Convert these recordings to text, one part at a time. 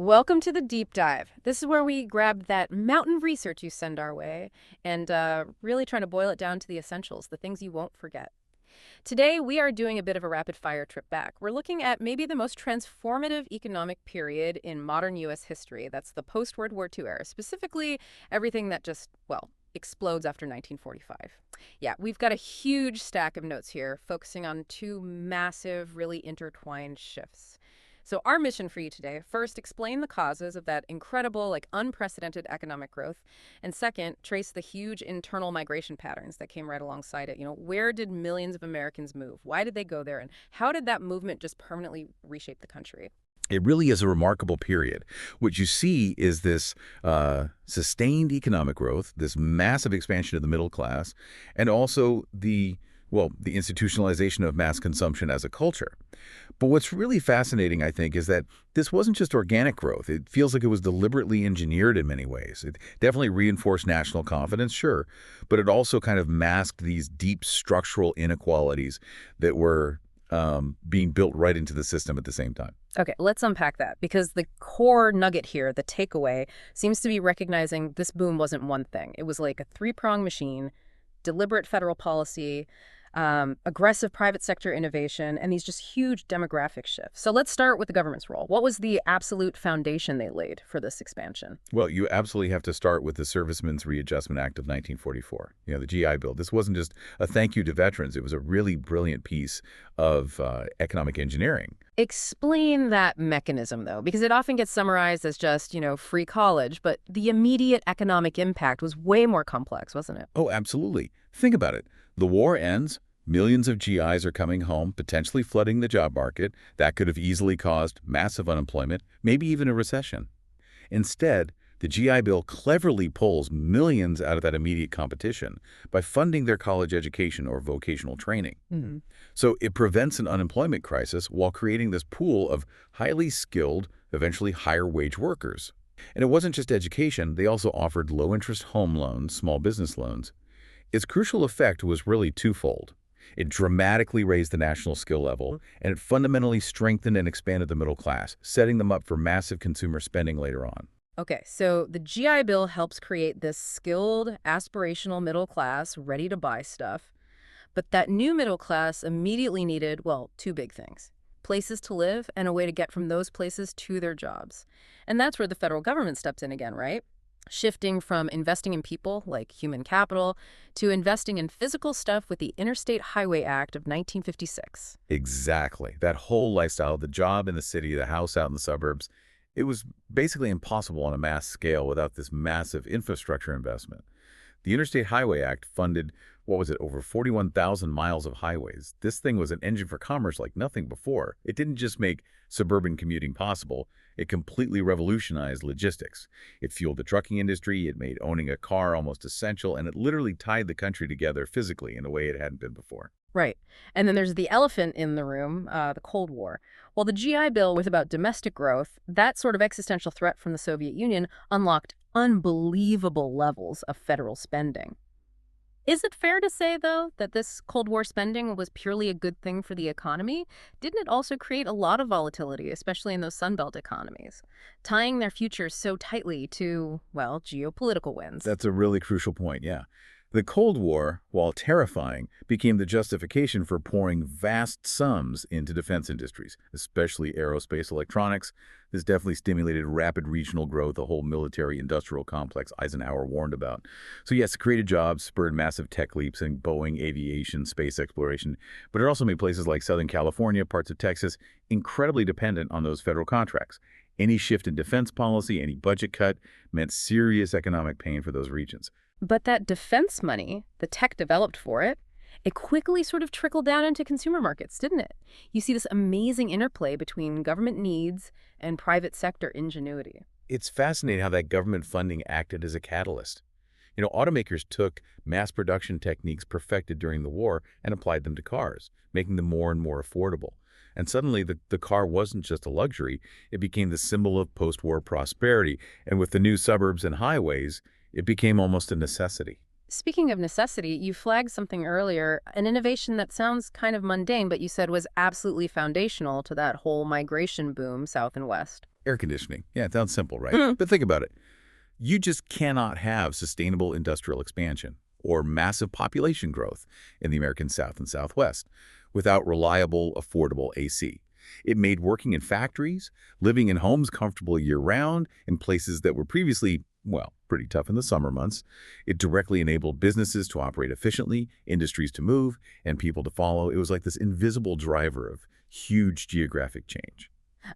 Welcome to the deep dive. This is where we grab that mountain of research you send our way and really trying to boil it down to the essentials, the things you won't forget. Today, we are doing a bit of a rapid fire trip back. We're looking at maybe the most transformative economic period in modern U.S. history. That's the post World War II era, specifically everything that just, well, explodes after 1945. Yeah, we've got a huge stack of notes here focusing on two massive, really intertwined shifts. So our mission for you today, first, explain the causes of that incredible, unprecedented economic growth. And second, trace the huge internal migration patterns that came right alongside it. Where did millions of Americans move? Why did they go there? And how did that movement just permanently reshape the country? It really is a remarkable period. What you see is this sustained economic growth, this massive expansion of the middle class, and also the institutionalization of mass consumption as a culture. But what's really fascinating, I think, is that this wasn't just organic growth. It feels like it was deliberately engineered in many ways. It definitely reinforced national confidence, sure, but it also kind of masked these deep structural inequalities that were being built right into the system at the same time. Okay, let's unpack that because the core nugget here, the takeaway, seems to be recognizing this boom wasn't one thing. It was like a three-pronged machine, deliberate federal policy, aggressive private sector innovation, and these just huge demographic shifts. So let's start with the government's role. What was the absolute foundation they laid for this expansion? Well, you absolutely have to start with the Servicemen's Readjustment Act of 1944, the GI Bill. This wasn't just a thank you to veterans. It was a really brilliant piece of economic engineering. Explain that mechanism, though, because it often gets summarized as just, free college, but the immediate economic impact was way more complex, wasn't it? Oh, absolutely. Think about it. The war ends. Millions of GIs are coming home, potentially flooding the job market. That could have easily caused massive unemployment, maybe even a recession. Instead, the GI Bill cleverly pulls millions out of that immediate competition by funding their college education or vocational training. Mhm. So it prevents an unemployment crisis while creating this pool of highly skilled, eventually higher wage workers. And it wasn't just education. They also offered low-interest home loans, small business loans. Its crucial effect was really twofold. It dramatically raised the national skill level, and it fundamentally strengthened and expanded the middle class, setting them up for massive consumer spending later on. Okay, so the GI Bill helps create this skilled, aspirational middle class ready to buy stuff. But that new middle class immediately needed, well, two big things: places to live and a way to get from those places to their jobs. And that's where the federal government steps in again, right? Shifting from investing in people, like human capital, to investing in physical stuff with the Interstate Highway Act of 1956. Exactly. That whole lifestyle, the job in the city, the house out in the suburbs, it was basically impossible on a mass scale without this massive infrastructure investment. The Interstate Highway Act funded, what was it, over 41,000 miles of highways. This thing was an engine for commerce like nothing before. It didn't just make suburban commuting possible, it completely revolutionized logistics. It fueled the trucking industry, it made owning a car almost essential, and it literally tied the country together physically in a way it hadn't been before. Right. And then there's the elephant in the room, the Cold War. Well, the GI Bill was about domestic growth. That sort of existential threat from the Soviet Union unlocked unbelievable levels of federal spending. Is it fair to say, though, that this Cold War spending was purely a good thing for the economy? Didn't it also create a lot of volatility, especially in those Sunbelt economies, tying their futures so tightly to, well, geopolitical wins? That's a really crucial point, yeah. The Cold War, while terrifying, became the justification for pouring vast sums into defense industries, especially aerospace electronics. This definitely stimulated rapid regional growth, the whole military-industrial complex Eisenhower warned about. So yes, it created jobs, spurred massive tech leaps in Boeing, aviation, space exploration, but it also made places like Southern California, parts of Texas, incredibly dependent on those federal contracts. Any shift in defense policy, any budget cut, meant serious economic pain for those regions. But that defense money, the tech developed for it, it quickly sort of trickled down into consumer markets, didn't it? You see this amazing interplay between government needs and private sector ingenuity. It's fascinating how that government funding acted as a catalyst. Automakers took mass production techniques perfected during the war and applied them to cars, making them more and more affordable. And suddenly, the car wasn't just a luxury, it became the symbol of post-war prosperity. And with the new suburbs and highways, it became almost a necessity. Speaking of necessity, you flagged something earlier, an innovation that sounds kind of mundane, but you said was absolutely foundational to that whole migration boom south and west. Air conditioning. Yeah, it sounds simple, right? Mhm. But think about it. You just cannot have sustainable industrial expansion or massive population growth in the American South and Southwest without reliable, affordable AC. It made working in factories, living in homes comfortable year-round in places that were previously, well, pretty tough in the summer months. It directly enabled businesses to operate efficiently, industries to move, and people to follow. It was like this invisible driver of huge geographic change.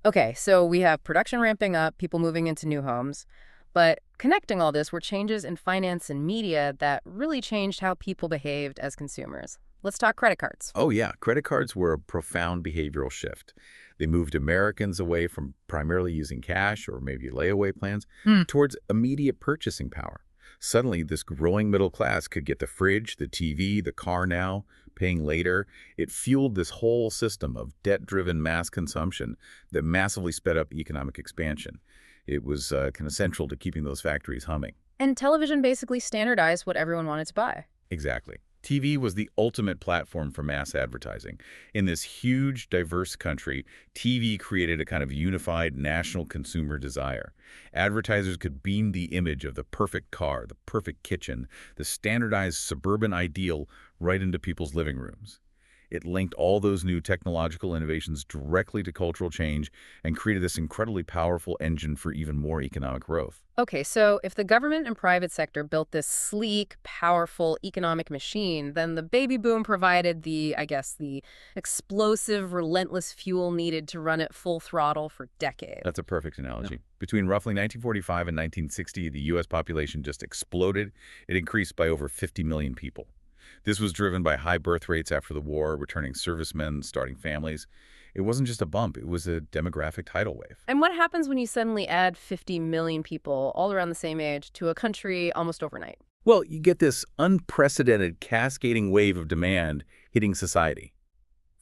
Okay, so we have production ramping up, people moving into new homes. But connecting all this were changes in finance and media that really changed how people behaved as consumers. Let's talk credit cards. Oh, yeah. Credit cards were a profound behavioral shift. They moved Americans away from primarily using cash or maybe layaway plans Hmm. towards immediate purchasing power. Suddenly, this growing middle class could get the fridge, the TV, the car now, paying later. It fueled this whole system of debt-driven mass consumption that massively sped up economic expansion. It was kind of central to keeping those factories humming. And television basically standardized what everyone wanted to buy. Exactly. TV was the ultimate platform for mass advertising. In this huge, diverse country, TV created a kind of unified national consumer desire. Advertisers could beam the image of the perfect car, the perfect kitchen, the standardized suburban ideal right into people's living rooms. It linked all those new technological innovations directly to cultural change and created this incredibly powerful engine for even more economic growth. Okay, so if the government and private sector built this sleek, powerful economic machine, then the baby boom provided the explosive, relentless fuel needed to run it full throttle for decades. That's a perfect analogy. Between roughly 1945 and 1960, the U.S. population just exploded. It increased by over 50 million people. This was driven by high birth rates after the war, returning servicemen, starting families. It wasn't just a bump, it was a demographic tidal wave. And what happens when you suddenly add 50 million people all around the same age to a country almost overnight? Well, you get this unprecedented cascading wave of demand hitting society.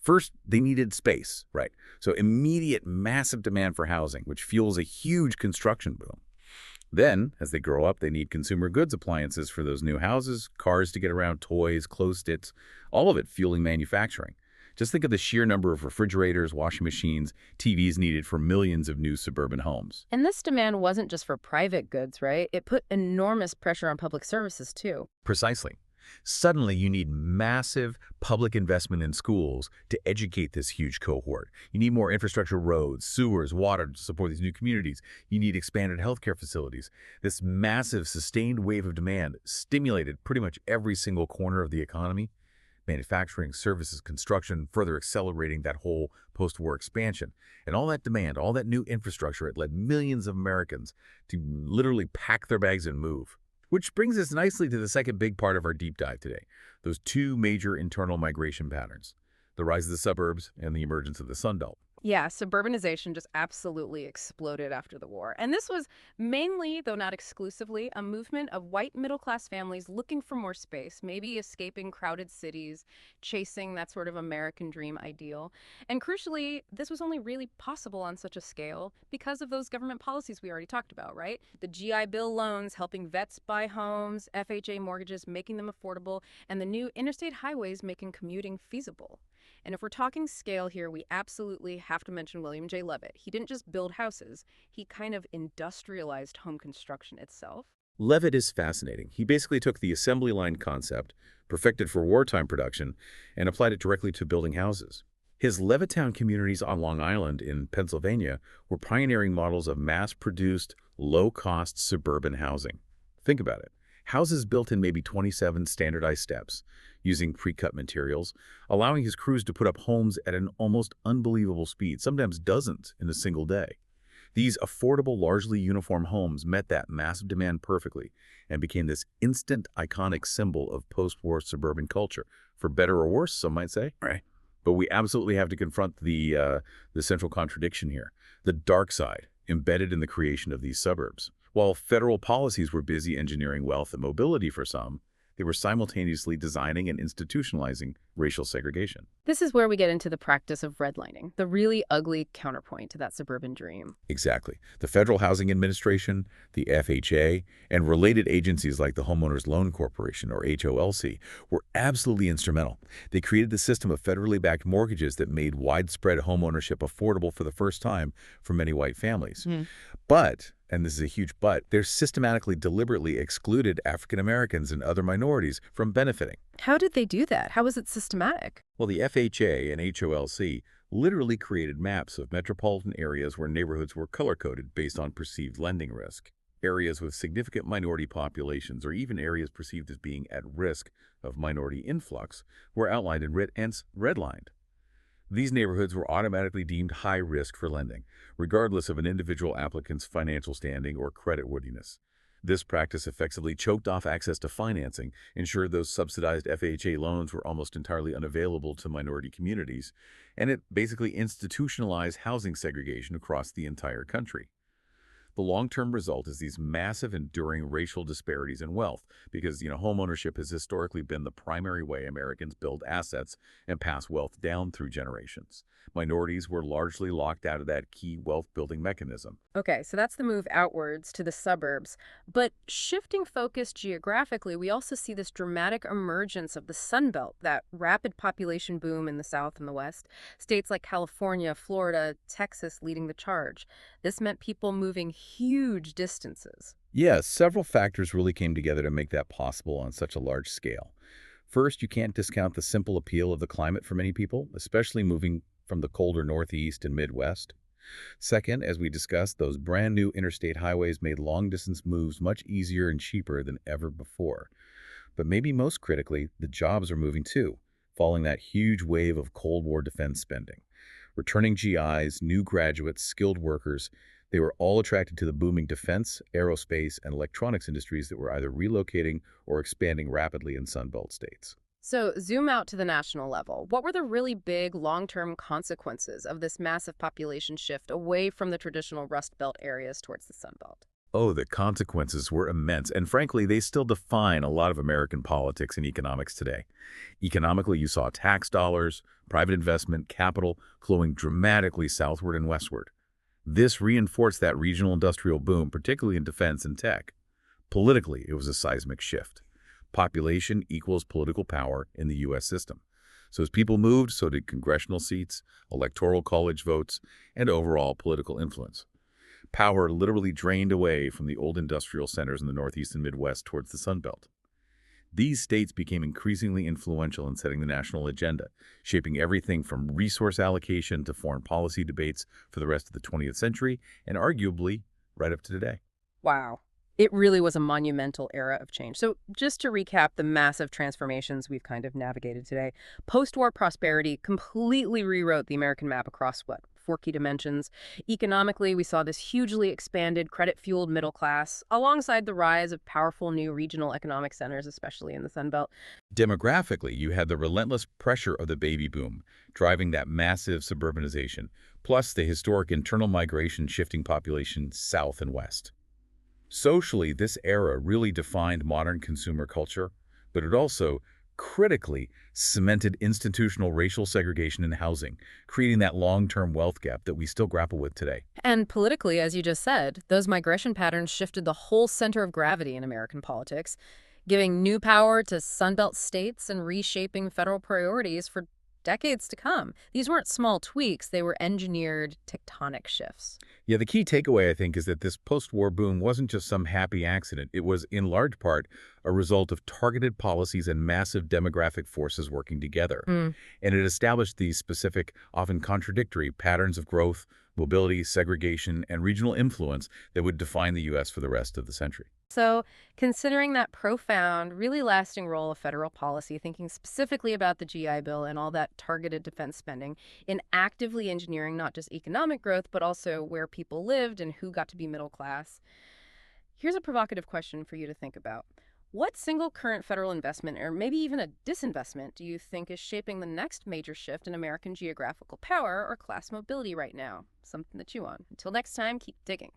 First, they needed space, right? So immediate massive demand for housing, which fuels a huge construction boom. Then, as they grow up, they need consumer goods appliances for those new houses, cars to get around, toys, clothes, all of it fueling manufacturing. Just think of the sheer number of refrigerators, washing machines, TVs needed for millions of new suburban homes. And this demand wasn't just for private goods, right? It put enormous pressure on public services, too. Precisely. Suddenly, you need massive public investment in schools to educate this huge cohort. You need more infrastructure, roads, sewers, water to support these new communities. You need expanded healthcare facilities. This massive, sustained wave of demand stimulated pretty much every single corner of the economy. Manufacturing, services, construction, further accelerating that whole post-war expansion. And all that demand, all that new infrastructure, it led millions of Americans to literally pack their bags and move. Which brings us nicely to the second big part of our deep dive today, those two major internal migration patterns, the rise of the suburbs and the emergence of the Sun Belt. Yeah, suburbanization just absolutely exploded after the war. And this was mainly, though not exclusively, a movement of white middle-class families looking for more space, maybe escaping crowded cities, chasing that sort of American dream ideal. And crucially, this was only really possible on such a scale because of those government policies we already talked about, right? The GI Bill loans helping vets buy homes, FHA mortgages making them affordable, and the new interstate highways making commuting feasible. And if we're talking scale here, we absolutely have to mention William J. Levitt. He didn't just build houses, he kind of industrialized home construction itself. Levitt is fascinating. He basically took the assembly line concept, perfected for wartime production, and applied it directly to building houses. His Levittown communities on Long Island in Pennsylvania were pioneering models of mass-produced, low-cost suburban housing. Think about it. Houses built in maybe 27 standardized steps, using pre-cut materials, allowing his crews to put up homes at an almost unbelievable speed, sometimes dozens in a single day. These affordable, largely uniform homes met that massive demand perfectly and became this instant, iconic symbol of post-war suburban culture, for better or worse, some might say. Right. But we absolutely have to confront the central contradiction here, the dark side embedded in the creation of these suburbs. While federal policies were busy engineering wealth and mobility for some, They were simultaneously designing and institutionalizing racial segregation. This is where we get into the practice of redlining, the really ugly counterpoint to that suburban dream. Exactly. The Federal Housing Administration, the FHA, and related agencies like the Homeowners Loan Corporation, or HOLC, were absolutely instrumental. They created the system of federally backed mortgages that made widespread homeownership affordable for the first time for many white families. But, and this is a huge but, they're systematically deliberately excluded African Americans and other minorities from benefiting. How did they do that? How was it systematic? Well, the FHA and HOLC literally created maps of metropolitan areas where neighborhoods were color-coded based on perceived lending risk. Areas with significant minority populations, or even areas perceived as being at risk of minority influx, were outlined in red, hence redlined. These neighborhoods were automatically deemed high risk for lending, regardless of an individual applicant's financial standing or creditworthiness. This practice effectively choked off access to financing, ensured those subsidized FHA loans were almost entirely unavailable to minority communities, and it basically institutionalized housing segregation across the entire country. The long-term result is these massive, enduring racial disparities in wealth because, homeownership has historically been the primary way Americans build assets and pass wealth down through generations. Minorities were largely locked out of that key wealth-building mechanism. Okay, so that's the move outwards to the suburbs. But shifting focus geographically, we also see this dramatic emergence of the Sun Belt, that rapid population boom in the South and the West. States like California, Florida, Texas leading the charge. This meant people moving huge distances. Yes, several factors really came together to make that possible on such a large scale. First, you can't discount the simple appeal of the climate for many people, especially moving from the colder Northeast and Midwest. Second, as we discussed, those brand new interstate highways made long-distance moves much easier and cheaper than ever before. But maybe most critically, the jobs are moving too, following that huge wave of Cold War defense spending. Returning GIs, new graduates, skilled workers, they were all attracted to the booming defense, aerospace, and electronics industries that were either relocating or expanding rapidly in Sunbelt states. So zoom out to the national level. What were the really big long-term consequences of this massive population shift away from the traditional Rust Belt areas towards the Sun Belt? Oh, the consequences were immense, and frankly, they still define a lot of American politics and economics today. Economically, you saw tax dollars, private investment, capital flowing dramatically southward and westward. This reinforced that regional industrial boom, particularly in defense and tech. Politically, it was a seismic shift. Population equals political power in the U.S. system. So as people moved, so did congressional seats, electoral college votes, and overall political influence. Power literally drained away from the old industrial centers in the Northeast and Midwest towards the Sun Belt. These states became increasingly influential in setting the national agenda, shaping everything from resource allocation to foreign policy debates for the rest of the 20th century, and arguably right up to today. Wow. It really was a monumental era of change. So just to recap the massive transformations we've kind of navigated today, post-war prosperity completely rewrote the American map across what? 4 key dimensions. Economically, we saw this hugely expanded, credit-fueled middle class, alongside the rise of powerful new regional economic centers, especially in the Sun Belt. Demographically, you had the relentless pressure of the baby boom, driving that massive suburbanization, plus the historic internal migration shifting population south and west. Socially, this era really defined modern consumer culture, but it also critically cemented institutional racial segregation in housing, creating that long-term wealth gap that we still grapple with today. And politically, as you just said, those migration patterns shifted the whole center of gravity in American politics, giving new power to Sunbelt states and reshaping federal priorities for decades to come. These weren't small tweaks, they were engineered tectonic shifts. Yeah, the key takeaway, I think, is that this post-war boom wasn't just some happy accident. It was, in large part, a result of targeted policies and massive demographic forces working together. And it established these specific, often contradictory patterns of growth, mobility, segregation, and regional influence that would define the U.S. for the rest of the century. So, considering that profound, really lasting role of federal policy, thinking specifically about the GI Bill and all that targeted defense spending in actively engineering not just economic growth, but also where people lived and who got to be middle class, here's a provocative question for you to think about. What single current federal investment, or maybe even a disinvestment, do you think is shaping the next major shift in American geographical power or class mobility right now? Something to chew on. Until next time, keep digging.